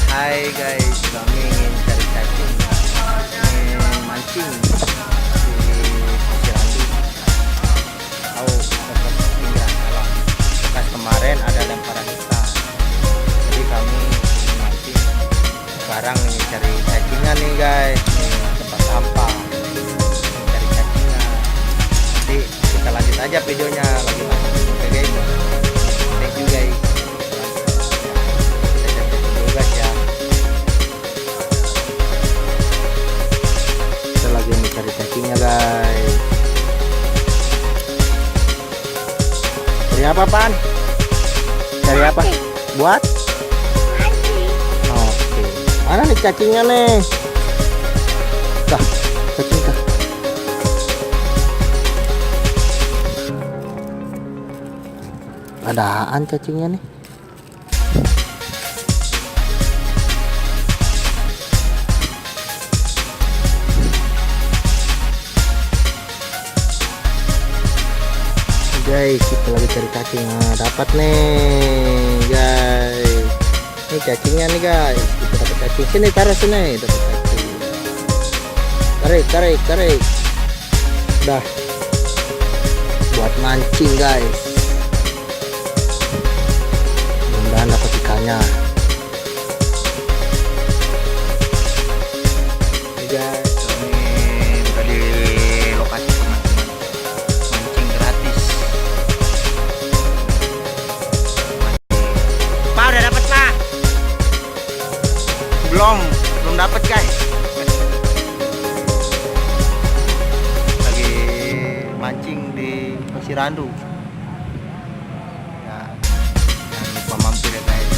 Hai guys, kami ingin cari cacing, ingin mancing di Pasir Andi. Tahu dekat pinggiran alam. Bekas kemarin ada lemparan ikan, jadi kami ingin mancing. Sekarang ingin cari cacingan nih guys, nih tempat sampah. Ingin cari cacingan. Nanti kita lanjut aja videonya lagi mancing. Oke guys, thank you guys. Cari cacingnya guys. Cari apa pan? Cari apa? Buat? Oke. Mana nih cacingnya nih? Dah, cacing kah? Adaan cacingnya nih. Guys, kita lagi cari cacing. Nah, dapat nih guys, ini cacingnya nih guys, kita dapat cacing. Sini, taruh sini, dapat cacing. Tarik dah, buat mancing guys. Mudah-mudahan dapat ikannya. Ini guys, ini udah di lokasi teman-teman, mancing gratis. Udah dapat lah? Belum dapat guys. Lagi mancing di Pasir Andi. Ya, jangan lupa mampir ya guys.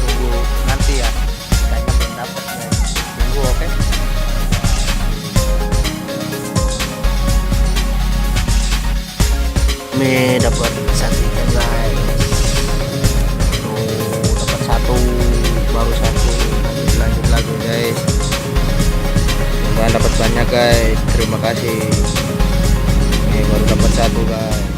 Tunggu nanti ya. Ikannya belum dapat guys. Tunggu, oke? Nih dapat satu ikan guys. Tuh dapat satu, baru satu. Nanti lanjut lagi guys. Semoga dapat banyak guys. Terima kasih. Nih baru dapat satu guys.